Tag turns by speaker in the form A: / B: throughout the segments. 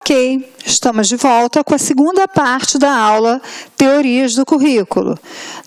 A: Ok, estamos de volta com a segunda parte da aula Teorias do Currículo.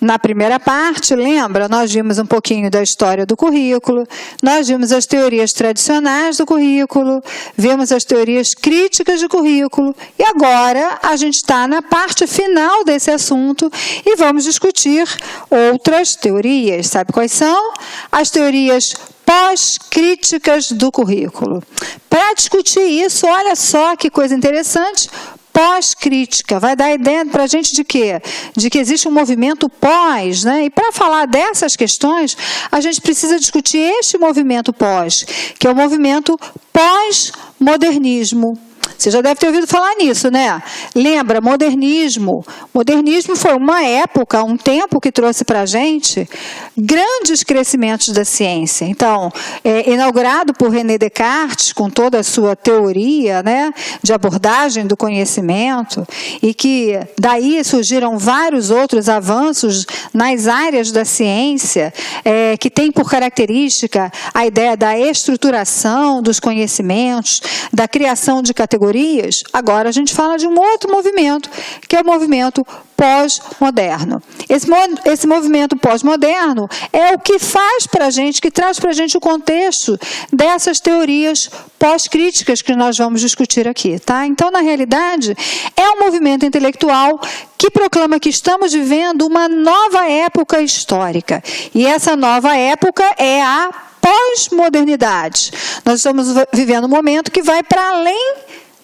A: Na primeira parte, lembra, nós vimos um pouquinho da história do currículo, nós vimos as teorias tradicionais do currículo, vimos as teorias críticas do currículo, e agora a gente está na parte final desse assunto e vamos discutir outras teorias. Sabe quais são? As teorias pós-críticas do currículo. Para discutir isso, olha só que coisa interessante, pós-crítica. Vai dar a ideia para a gente de quê? De que existe um movimento pós, né? E para falar dessas questões, a gente precisa discutir este movimento pós, que é o movimento pós-modernismo. Você já deve ter ouvido falar nisso, né? Lembra, modernismo. Modernismo foi uma época, um tempo que trouxe para a gente grandes crescimentos da ciência. Então, inaugurado por René Descartes, com toda a sua teoria, né, de abordagem do conhecimento, e que daí surgiram vários outros avanços nas áreas da ciência, que tem por característica a ideia da estruturação dos conhecimentos, da criação de categorias. Agora a gente fala de um outro movimento, que é o movimento pós-moderno. Esse movimento pós-moderno é o que faz para a gente, que traz para a gente o contexto dessas teorias pós-críticas que nós vamos discutir aqui, tá? Então, na realidade, é um movimento intelectual que proclama que estamos vivendo uma nova época histórica. E essa nova época é a pós-modernidade. Nós estamos vivendo um momento que vai para além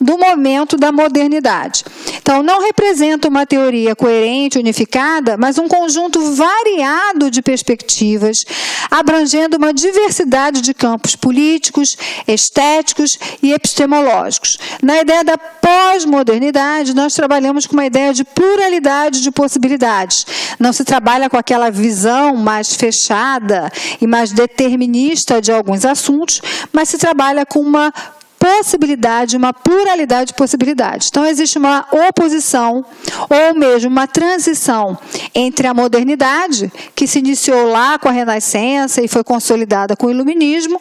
A: do momento da modernidade. Então, não representa uma teoria coerente, unificada, mas um conjunto variado de perspectivas, abrangendo uma diversidade de campos políticos, estéticos e epistemológicos. Na ideia da pós-modernidade, nós trabalhamos com uma ideia de pluralidade de possibilidades. Não se trabalha com aquela visão mais fechada e mais determinista de alguns assuntos, mas se trabalha com uma possibilidade, uma pluralidade de possibilidades. Então, existe uma oposição, ou mesmo uma transição entre a modernidade, que se iniciou lá com a Renascença e foi consolidada com o Iluminismo,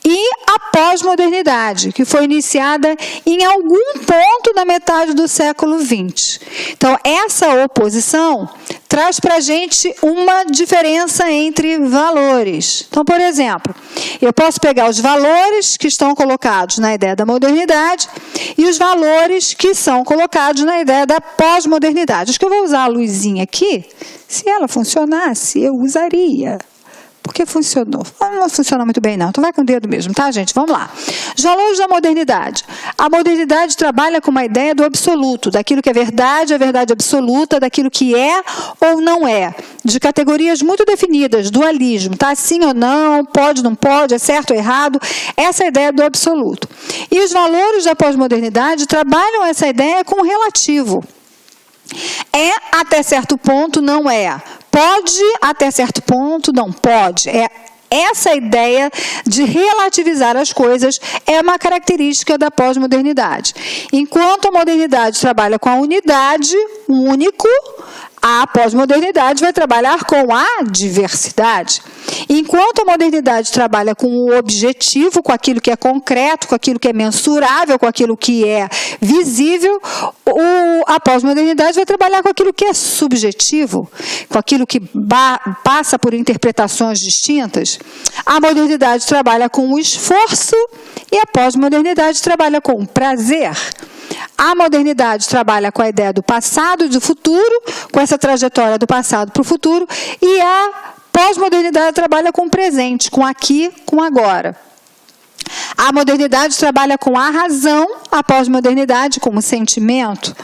A: e a pós-modernidade, que foi iniciada em algum ponto na metade do século XX. Então, essa oposição traz para a gente uma diferença entre valores. Então, por exemplo, eu posso pegar os valores que estão colocados na ideia da modernidade e os valores que são colocados na ideia da pós-modernidade. Acho que eu vou usar a luzinha aqui. Se ela funcionasse, eu usaria. Porque funcionou. Não funciona muito bem, não. Então vai com o dedo mesmo, tá, gente? Vamos lá. Os valores da modernidade. A modernidade trabalha com uma ideia do absoluto, daquilo que é verdade, a verdade absoluta, daquilo que é ou não é. De categorias muito definidas, dualismo, tá? Sim ou não, pode, não pode, é certo ou errado. Essa é a ideia do absoluto. E os valores da pós-modernidade trabalham essa ideia com o relativo. É até certo ponto, não é. Pode até certo ponto, não pode. Essa ideia de relativizar as coisas é uma característica da pós-modernidade. Enquanto a modernidade trabalha com a unidade, único, a pós-modernidade vai trabalhar com a diversidade. Enquanto a modernidade trabalha com o objetivo, com aquilo que é concreto, com aquilo que é mensurável, com aquilo que é visível, a pós-modernidade vai trabalhar com aquilo que é subjetivo, com aquilo que passa por interpretações distintas. A modernidade trabalha com o esforço e a pós-modernidade trabalha com o prazer. A modernidade trabalha com a ideia do passado e do futuro, com essa trajetória do passado para o futuro, e a pós-modernidade trabalha com o presente, com aqui, com agora. A modernidade trabalha com a razão, a pós-modernidade com o sentimento,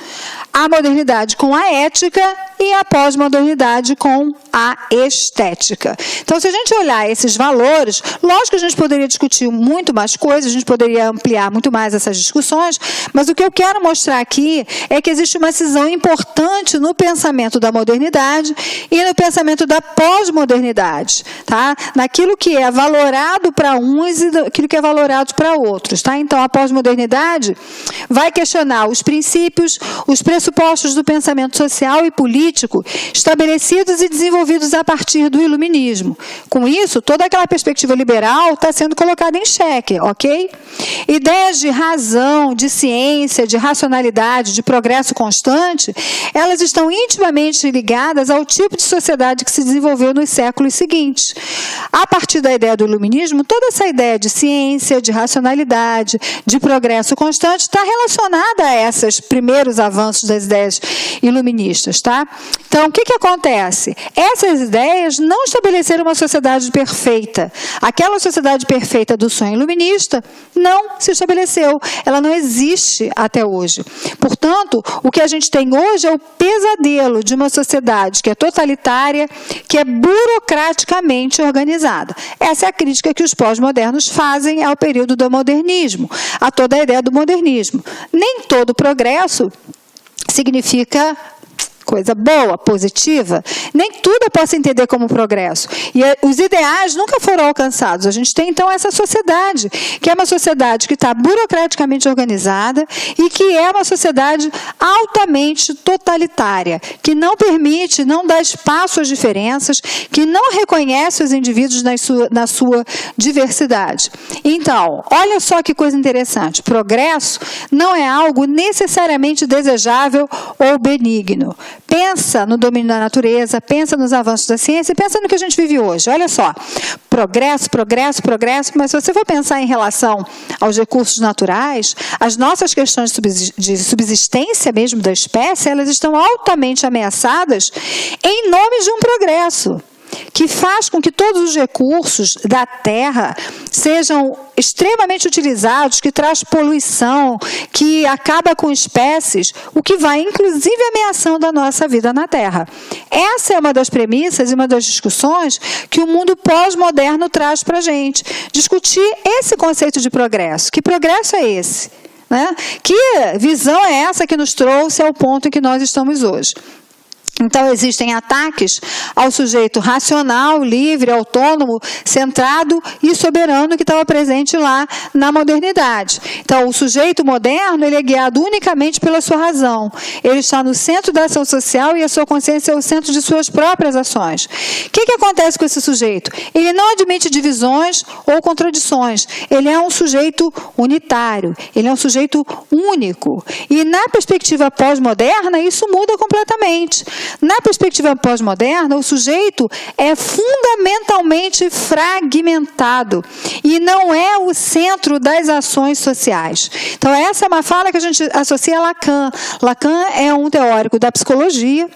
A: a modernidade com a ética e a pós-modernidade com a estética. Então, se a gente olhar esses valores, lógico que a gente poderia discutir muito mais coisas, a gente poderia ampliar muito mais essas discussões, mas o que eu quero mostrar aqui é que existe uma cisão importante no pensamento da modernidade e no pensamento da pós-modernidade, tá? Naquilo que é valorado para uns e naquilo que é valorado para outros, tá? Então, a pós-modernidade vai questionar os princípios, os pressupostos do pensamento social e político crítico, estabelecidos e desenvolvidos a partir do iluminismo. Com isso, toda aquela perspectiva liberal está sendo colocada em xeque, ok? Ideias de razão, de ciência, de racionalidade, de progresso constante, elas estão intimamente ligadas ao tipo de sociedade que se desenvolveu nos séculos seguintes. A partir da ideia do iluminismo, toda essa ideia de ciência, de racionalidade, de progresso constante está relacionada a esses primeiros avanços das ideias iluministas, tá? Então, o que acontece? Essas ideias não estabeleceram uma sociedade perfeita. Aquela sociedade perfeita do sonho iluminista não se estabeleceu. Ela não existe até hoje. Portanto, o que a gente tem hoje é o pesadelo de uma sociedade que é totalitária, que é burocraticamente organizada. Essa é a crítica que os pós-modernos fazem ao período do modernismo, a toda a ideia do modernismo. Nem todo progresso significa coisa boa, positiva. Nem tudo eu posso entender como progresso. E os ideais nunca foram alcançados. A gente tem, então, essa sociedade, que é uma sociedade que está burocraticamente organizada e que é uma sociedade altamente totalitária, que não permite, não dá espaço às diferenças, que não reconhece os indivíduos na sua diversidade. Então, olha só que coisa interessante. Progresso não é algo necessariamente desejável ou benigno. Pensa no domínio da natureza, pensa nos avanços da ciência e pensa no que a gente vive hoje. Olha só, progresso, progresso, progresso, mas se você for pensar em relação aos recursos naturais, as nossas questões de subsistência mesmo da espécie, elas estão altamente ameaçadas em nome de um progresso que faz com que todos os recursos da terra sejam extremamente utilizados, que traz poluição, que acaba com espécies, o que vai inclusive ameaçando a nossa vida na Terra. Essa é uma das premissas e uma das discussões que o mundo pós-moderno traz para a gente. Discutir esse conceito de progresso. Que progresso é esse? Né? Que visão é essa que nos trouxe ao ponto em que nós estamos hoje? Então, existem ataques ao sujeito racional, livre, autônomo, centrado e soberano que estava presente lá na modernidade. Então, o sujeito moderno, ele é guiado unicamente pela sua razão. Ele está no centro da ação social e a sua consciência é o centro de suas próprias ações. O que acontece com esse sujeito? Ele não admite divisões ou contradições. Ele é um sujeito unitário. Ele é um sujeito único. E na perspectiva pós-moderna, isso muda completamente. Na perspectiva pós-moderna, o sujeito é fundamentalmente fragmentado e não é o centro das ações sociais. Então, essa é uma fala que a gente associa a Lacan. Lacan é um teórico da psicologia,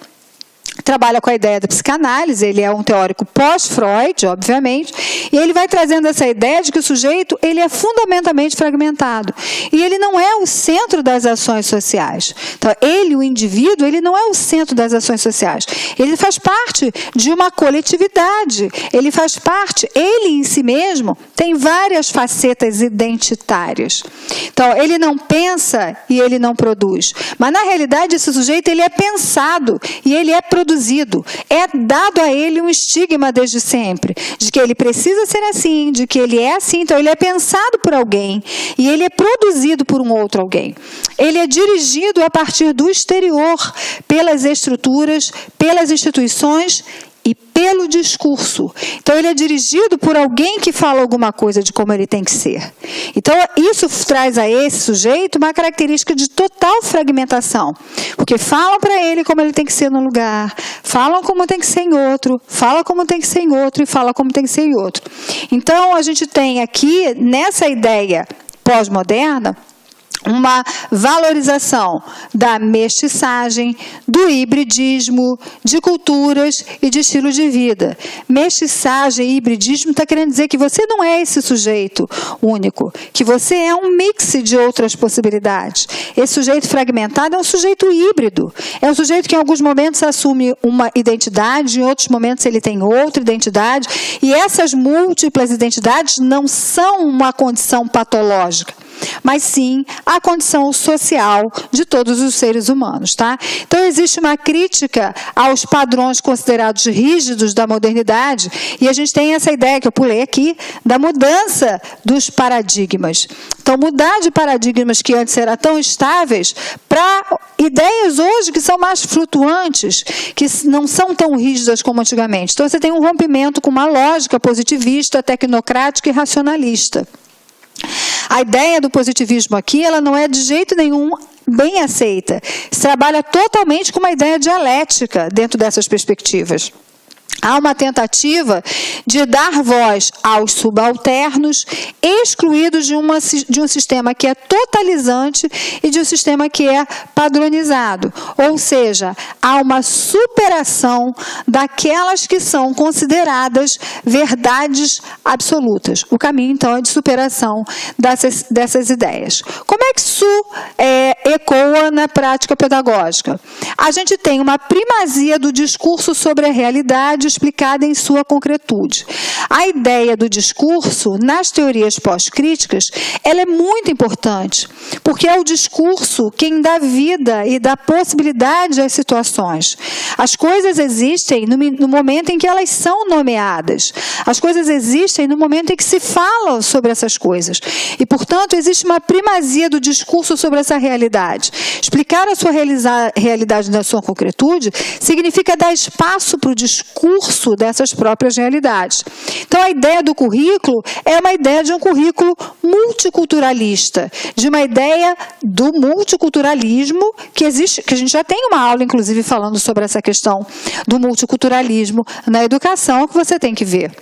A: trabalha com a ideia da psicanálise, ele é um teórico pós-Freud, obviamente, e ele vai trazendo essa ideia de que o sujeito ele é fundamentalmente fragmentado. E ele não é o centro das ações sociais. Então, ele, o indivíduo, ele não é o centro das ações sociais. Ele faz parte de uma coletividade. Ele faz parte, ele em si mesmo, tem várias facetas identitárias. Então, ele não pensa e ele não produz. Mas, na realidade, esse sujeito ele é pensado e ele é produzido. É dado a ele um estigma desde sempre, de que ele precisa ser assim, de que ele é assim, então ele é pensado por alguém e ele é produzido por um outro alguém. Ele é dirigido a partir do exterior, pelas estruturas, pelas instituições e pelo discurso. Então, ele é dirigido por alguém que fala alguma coisa de como ele tem que ser. Então, isso traz a esse sujeito uma característica de total fragmentação. Porque falam para ele como ele tem que ser num lugar, falam como tem que ser em outro, falam como tem que ser em outro e falam como tem que ser em outro. Então, a gente tem aqui, nessa ideia pós-moderna, uma valorização da mestiçagem, do hibridismo, de culturas e de estilo de vida. Mestiçagem e hibridismo está querendo dizer que você não é esse sujeito único, que você é um mix de outras possibilidades. Esse sujeito fragmentado é um sujeito híbrido, é um sujeito que em alguns momentos assume uma identidade, em outros momentos ele tem outra identidade, e essas múltiplas identidades não são uma condição patológica. mas sim a condição social de todos os seres humanos, tá? Então, existe uma crítica aos padrões considerados rígidos da modernidade, e a gente tem essa ideia que eu pulei aqui, da mudança dos paradigmas. Então, mudar de paradigmas que antes eram tão estáveis para ideias hoje que são mais flutuantes, que não são tão rígidas como antigamente. Então, você tem um rompimento com uma lógica positivista, tecnocrática e racionalista. A ideia do positivismo aqui, ela não é de jeito nenhum bem aceita. Se trabalha totalmente com uma ideia dialética dentro dessas perspectivas. Há uma tentativa de dar voz aos subalternos, excluídos de um sistema que é totalizante e de um sistema que é padronizado. Ou seja, há uma superação daquelas que são consideradas verdades absolutas. O caminho, então, é de superação dessas ideias. Como é que isso ecoa na prática pedagógica? A gente tem uma primazia do discurso sobre a realidade explicada em sua concretude. A ideia do discurso, nas teorias pós-críticas, ela é muito importante, porque é o discurso quem dá vida e dá possibilidade às situações. As coisas existem no momento em que elas são nomeadas. As coisas existem no momento em que se fala sobre essas coisas. E, portanto, existe uma primazia do discurso sobre essa realidade. Explicar a sua realidade na sua concretude significa dar espaço para o discurso dessas próprias realidades. Então, a ideia do currículo é uma ideia de um currículo multiculturalista, de uma ideia do multiculturalismo que existe, que a gente já tem uma aula, inclusive, falando sobre essa questão do multiculturalismo na educação, que você tem que ver.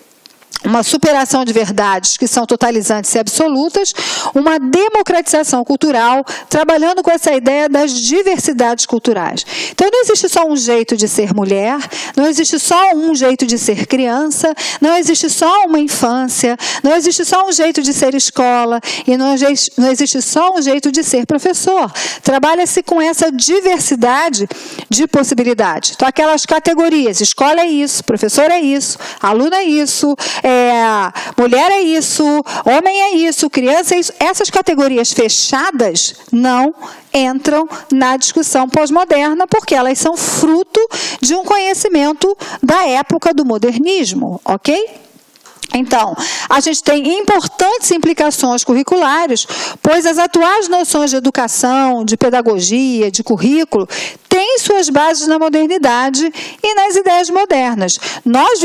A: Uma superação de verdades que são totalizantes e absolutas, uma democratização cultural, trabalhando com essa ideia das diversidades culturais. Então, não existe só um jeito de ser mulher, não existe só um jeito de ser criança, não existe só uma infância, não existe só um jeito de ser escola, e não existe só um jeito de ser professor. Trabalha-se com essa diversidade de possibilidades. Então, aquelas categorias, escola é isso, professor é isso, aluno é isso, mulher é isso, homem é isso, criança é isso. Essas categorias fechadas não entram na discussão pós-moderna, porque elas são fruto de um conhecimento da época do modernismo, ok? Então, a gente tem importantes implicações curriculares, pois as atuais noções de educação, de pedagogia, de currículo, têm suas bases na modernidade e nas ideias modernas. Nós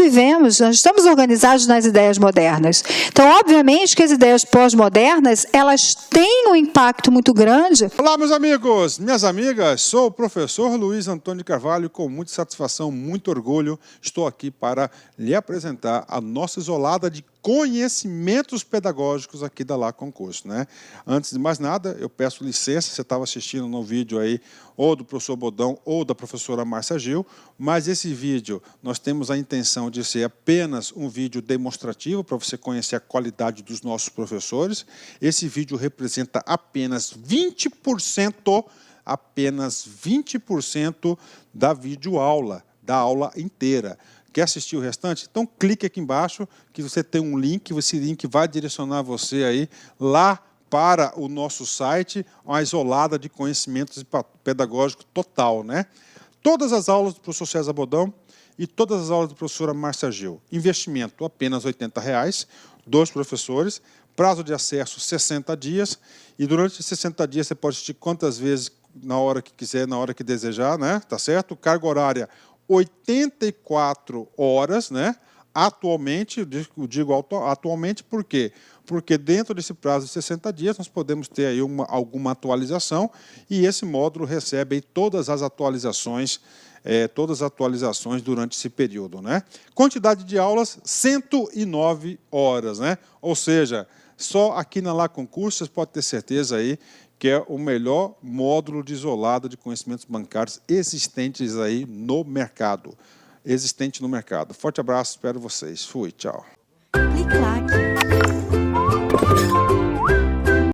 A: estamos organizados nas ideias modernas. Então, obviamente que as ideias pós-modernas, elas têm um impacto muito grande.
B: Olá, meus amigos, minhas amigas, sou o professor Luiz Antônio de Carvalho, com muita satisfação, muito orgulho, estou aqui para lhe apresentar a nossa isolada de conhecimentos pedagógicos aqui da La Concurso, né? Antes de mais nada, eu peço licença, você estava assistindo no vídeo aí, ou do professor Bodão, ou da professora Márcia Gil, mas esse vídeo, nós temos a intenção de ser apenas um vídeo demonstrativo, para você conhecer a qualidade dos nossos professores. Esse vídeo representa apenas 20% da videoaula, da aula inteira. Quer assistir o restante? Então clique aqui embaixo que você tem um link, esse link vai direcionar você aí lá para o nosso site, uma isolada de conhecimentos pedagógicos total, né? Todas as aulas do professor César Bodão e todas as aulas da professora Márcia Gil. Investimento apenas R$ 80, 2 professores, prazo de acesso 60 dias, e durante esses 60 dias você pode assistir quantas vezes, na hora que quiser, na hora que desejar, né? Tá certo? Carga horária 84 horas, né? Atualmente, eu digo atualmente por quê? Porque dentro desse prazo de 60 dias nós podemos ter aí alguma atualização, e esse módulo recebe aí todas as atualizações durante esse período, né? Quantidade de aulas, 109 horas, né? Ou seja, só aqui na La Concurso você pode ter certeza aí que é o melhor módulo de isolado de conhecimentos bancários existentes aí no mercado. Forte abraço, espero vocês. Fui, tchau.
C: Clique lá